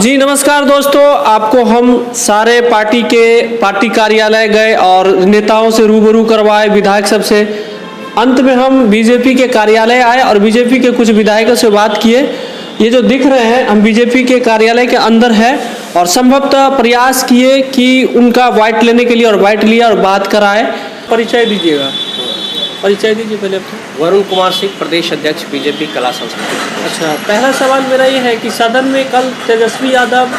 जी नमस्कार दोस्तों, आपको हम सारे पार्टी कार्यालय गए और नेताओं से रूबरू करवाए, विधायक सबसे। अंत में हम बीजेपी के कार्यालय आए और बीजेपी के कुछ विधायकों से बात किए। ये जो दिख रहे हैं, हम बीजेपी के कार्यालय के अंदर है और संभवतः प्रयास किए कि उनका बाइट लेने के लिए, और बाइट लिया और बात कराए। परिचय दीजिएगा, परिचय दीजिए पहले अपना। वरुण कुमार सिंह, प्रदेश अध्यक्ष बीजेपी कला संस्कृति। अच्छा, पहला सवाल मेरा ये है कि सदन में कल तेजस्वी यादव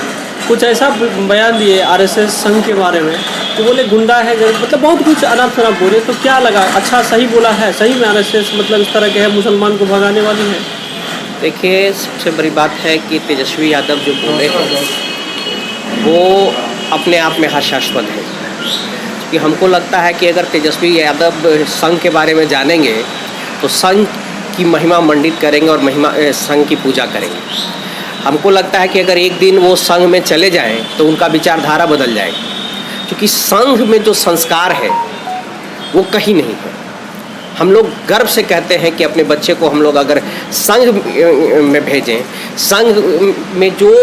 कुछ ऐसा बयान दिए आरएसएस संघ के बारे में, तो बोले गुंडा है, मतलब बहुत कुछ अनाप शनाप बोले। तो क्या लगा, अच्छा सही बोला है? सही में आरएसएस मतलब इस तरह के है, मुसलमान को भगाने वाली है? देखिए, सबसे बड़ी बात है कि तेजस्वी यादव जो बोले हैं वो अपने आप में हास्यास्पद है। कि हमको लगता है कि अगर तेजस्वी यादव संघ के बारे में जानेंगे तो संघ की महिमा मंडित करेंगे और संघ की पूजा करेंगे। हमको लगता है कि अगर एक दिन वो संघ में चले जाएं तो उनका विचारधारा बदल जाएगी, क्योंकि संघ में जो संस्कार है वो कहीं नहीं है। हम लोग गर्व से कहते हैं कि अपने बच्चे को हम लोग अगर संघ में भेजें, संघ में जो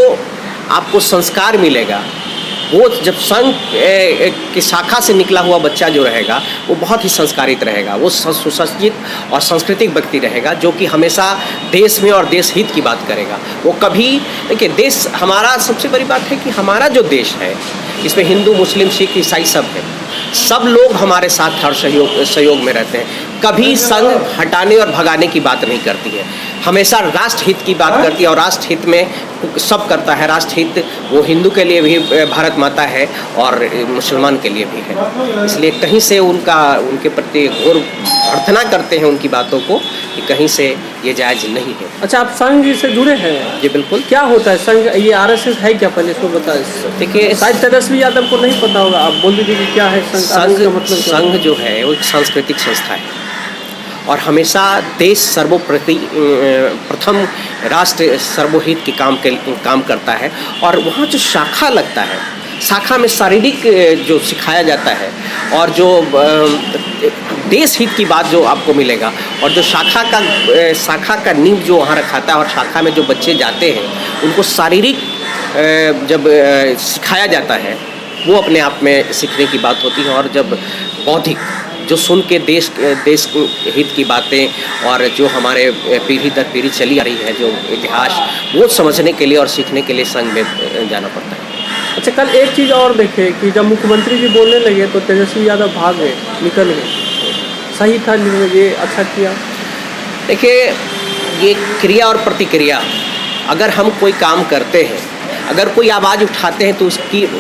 आपको संस्कार मिलेगा, वो जब संघ की शाखा से निकला हुआ बच्चा जो रहेगा वो बहुत ही संस्कारित रहेगा, वो सुसज्जित और सांस्कृतिक व्यक्ति रहेगा, जो कि हमेशा देश में और देश हित की बात करेगा। वो कभी, देखिए, देश हमारा, सबसे बड़ी बात है कि हमारा जो देश है इसमें हिंदू, मुस्लिम, सिख, ईसाई सब है। सब लोग हमारे साथ हर सहयोग में रहते हैं। कभी संघ हटाने और भगाने की बात नहीं करती है, हमेशा राष्ट्र हित की बात करती है, और राष्ट्र हित में सब करता है। राष्ट्र हित वो हिंदू के लिए भी भारत माता है और मुसलमान के लिए भी है। इसलिए कहीं से उनके प्रति घोर प्रार्थना करते हैं उनकी बातों को, कि कहीं से ये जायज़ नहीं है। अच्छा, आप संघ से जुड़े हैं? जी बिल्कुल। क्या होता है संघ? ये आरएसएस है क्या, पहले इसको बताएं। देखिए, शायद तेजस्वी यादव को नहीं पता होगा, आप बोल दीजिए कि क्या है संघ जो है वो एक सांस्कृतिक संस्था है और हमेशा देश प्रथम राष्ट्र सर्वहित के काम करता है। और वहाँ जो शाखा लगता है, शाखा में शारीरिक जो सिखाया जाता है और जो देश हित की बात जो आपको मिलेगा, और जो शाखा का नींव जो वहाँ रखाता है, और शाखा में जो बच्चे जाते हैं उनको शारीरिक जब सिखाया जाता है, वो अपने आप में सीखने की बात होती है। और जब बौद्धिक जो सुन के देश हित की बातें और जो हमारे पीढ़ी दर पीढ़ी चली आ रही है जो इतिहास, वो समझने के लिए और सीखने के लिए संघ में जाना पड़ता है। अच्छा, कल एक चीज़ और देखे कि जब मुख्यमंत्री जी बोलने लगे तो तेजस्वी यादव भाग गए, निकल गए। सही था, ये अच्छा किया? देखिए, ये क्रिया और प्रतिक्रिया, अगर हम कोई काम करते हैं, अगर कोई आवाज़ उठाते हैं तो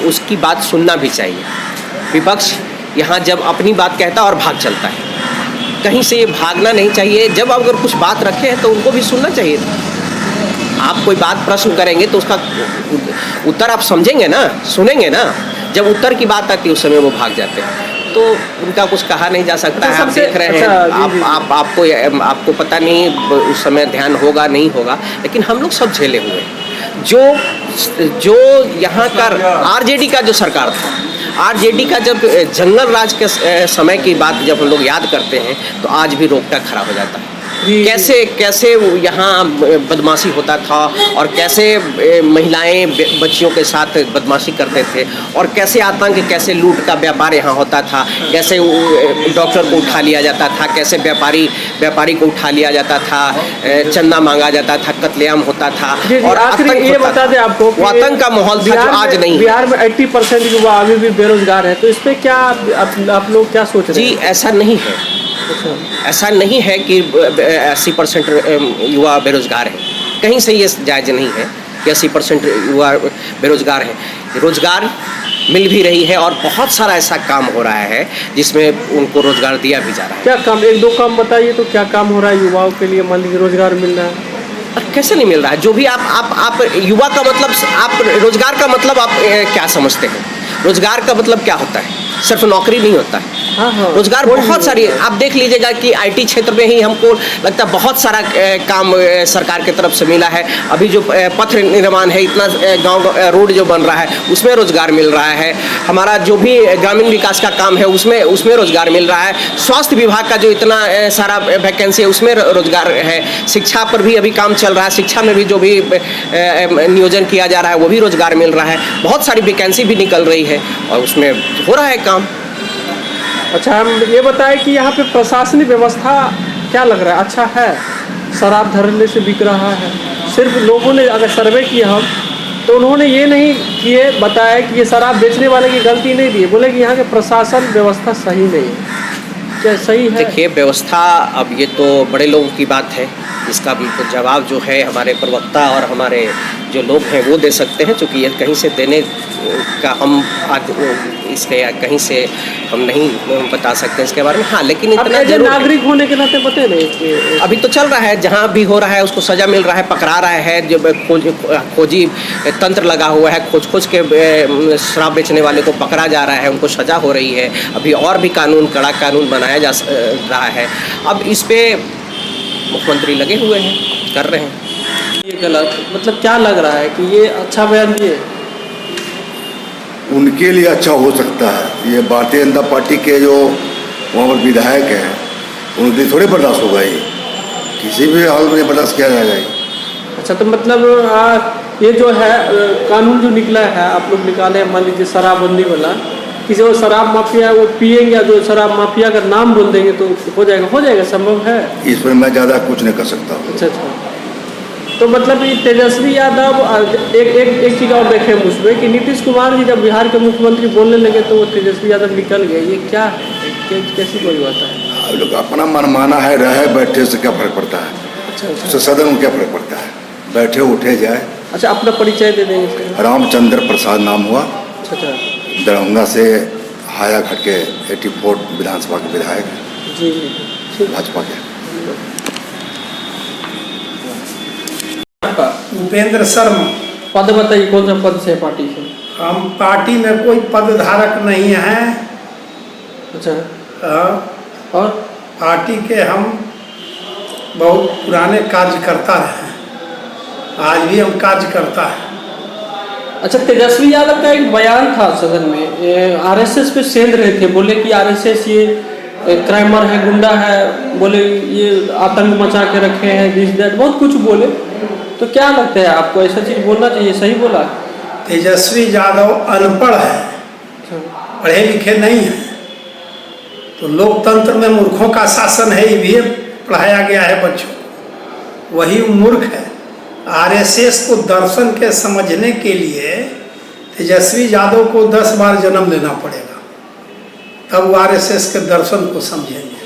उसकी बात सुनना भी चाहिए। विपक्ष यहाँ जब अपनी बात कहता है और भाग चलता है, कहीं से ये भागना नहीं चाहिए। जब अगर कुछ बात रखे हैं तो उनको भी सुनना चाहिए। आप कोई बात प्रश्न करेंगे तो उसका उत्तर आप समझेंगे ना, सुनेंगे ना। जब उत्तर की बात आती है उस समय वो भाग जाते हैं, तो उनका कुछ कहा नहीं जा सकता है। आप देख रहे हैं, आपको पता नहीं उस समय ध्यान होगा नहीं होगा, लेकिन हम लोग सब झेले हुए हैं। जो यहाँ का आरजेडी का जो सरकार था, आरजेडी का जब जंगल राज के समय की बात जब हम लोग याद करते हैं तो आज भी रोंगटा खड़ा हो जाता है। कैसे यहाँ बदमाशी होता था, और कैसे महिलाएं बच्चियों के साथ बदमाशी करते थे, और कैसे आतंक, कैसे लूट का व्यापार यहाँ होता था, कैसे डॉक्टर को उठा लिया जाता था, कैसे व्यापारी को उठा लिया जाता था, चंदा मांगा जाता था, कत्लेआम होता था, और ये बता दें आपको वो आतंक का माहौल था जो आज नहीं। बिहार में 80% युवा अभी भी बेरोजगार है, तो इस पर क्या आप लोग क्या सोच रहे हैं? जी, ऐसा नहीं है। ऐसा नहीं है कि 80% युवा बेरोजगार हैं। कहीं से ये जायज़ नहीं है कि 80% युवा बेरोजगार हैं। रोजगार मिल भी रही है और बहुत सारा ऐसा काम हो रहा है जिसमें उनको रोजगार दिया भी जा रहा है। क्या काम, एक दो काम बताइए तो, क्या काम हो रहा है युवाओं के लिए? मान लीजिए रोजगार मिल रहा है, कैसे नहीं मिल रहा है? जो भी आप युवा का मतलब, आप रोजगार का मतलब आप क्या समझते हैं? रोजगार का मतलब क्या होता है? सिर्फ नौकरी नहीं होता है, हाँ रोजगार कोई बहुत भी सारी होगा। आप देख लीजिएगा कि आईटी क्षेत्र में ही हमको लगता है बहुत सारा काम सरकार की तरफ से मिला है। अभी जो पथ निर्माण है, इतना गांव रोड जो बन रहा है उसमें रोजगार मिल रहा है। हमारा जो भी ग्रामीण विकास का काम है उसमें रोजगार मिल रहा है। स्वास्थ्य विभाग का जो इतना सारा वैकेंसी है उसमें रोजगार है। शिक्षा पर भी अभी काम चल रहा है, शिक्षा में भी जो भी नियोजन किया जा रहा है वो भी रोजगार मिल रहा है। बहुत सारी वैकेंसी भी निकल रही है और उसमें हो रहा है काम। अच्छा, हम ये बताएं कि यहाँ पे प्रशासनिक व्यवस्था क्या लग रहा है, अच्छा है? शराब धरने से बिक रहा है। सिर्फ लोगों ने अगर सर्वे किया हम तो उन्होंने ये नहीं किए बताया कि ये शराब बेचने वाले की गलती नहीं दी, बोले कि यहाँ के प्रशासन व्यवस्था सही नहीं है। क्या सही है? देखिए व्यवस्था, अब ये तो बड़े लोगों की बात है, इसका बिल्कुल जवाब जो है हमारे प्रवक्ता और हमारे जो लोग हैं वो दे सकते हैं, क्योंकि ये कहीं से देने का हम आज इसके कहीं से हम नहीं बता सकते इसके बारे में। हाँ, लेकिन इतना जरूर नागरिक होने के नाते बता नहीं कि अभी तो चल रहा है, जहाँ भी हो रहा है उसको सजा मिल रहा है, पकड़ा रहा है। जो खोजी तंत्र लगा हुआ है, खोज के शराब बेचने वाले को पकड़ा जा रहा है, उनको सजा हो रही है। अभी और भी कड़ा कानून बनाया जा रहा है। अब इस पे मुख्यमंत्री लगे हुए हैं, कर रहे हैं। ये गलत, मतलब क्या लग रहा है कि ये अच्छा बयान दिए? उनके लिए अच्छा हो सकता है। ये भारतीय जनता पार्टी के जो वहाँ पर विधायक हैं उनके लिए थोड़े बर्दाश्त होगा, ये किसी भी हाल में बर्दाश्त किया जाएगा। अच्छा, तो मतलब ये जो है कानून जो निकला है, आप लोग निकाले, मान लीजिए शराबबंदी वाला, कि जो शराब माफिया वो पिएंगे या जो शराब माफिया का नाम बोल देंगे तो हो जाएगा, संभव है? इस पर मैं ज़्यादा कुछ नहीं कर सकता हूँ। अच्छा, तो मतलब ये तेजस्वी यादव एक चीज़ और देखें हम उसमें कि नीतीश कुमार जी जब बिहार के मुख्यमंत्री बोलने लगे तो वो तेजस्वी यादव निकल गए। ये क्या है, कैसी कोई बात है? आप लोग अपना मनमाना है, रहे बैठे से क्या फर्क पड़ता है? अच्छा, उससे सदन में क्या फर्क पड़ता है? बैठे उठे जाए। अच्छा, अपना परिचय दे देंगे। रामचंद्र प्रसाद नाम हुआ, अच्छा, दरभंगा से हायाघाट के 84 विधानसभा के विधायक हैं, जी ठीक। भाजपा के। उपेंद्र शर्मा। पद बताइए, कौन सा पद से पार्टी से? हम पार्टी में कोई पद धारक नहीं हैं। अच्छा, और पार्टी के हम बहुत पुराने कार्यकर्ता रहे हैं, आज भी हम कार्य करता है। अच्छा, तेजस्वी यादव का एक बयान था सदन में, आरएसएस पे सेंध रहे थे, बोले कि आरएसएस ये क्राइमर है, गुंडा है, बोले ये आतंक मचा के रखे हैं, दिस दैट, बहुत कुछ बोले। तो क्या लगता है आपको, ऐसा चीज़ बोलना चाहिए? सही बोला? तेजस्वी यादव अनपढ़ है, पढ़े लिखे नहीं है, तो लोकतंत्र में मूर्खों का शासन है, ये भी पढ़ाया गया है बच्चों को, वही मूर्ख है। आरएसएस को दर्शन के समझने के लिए तेजस्वी यादव को 10 बार जन्म लेना पड़ेगा, तब वो आरएसएस के दर्शन को समझेंगे।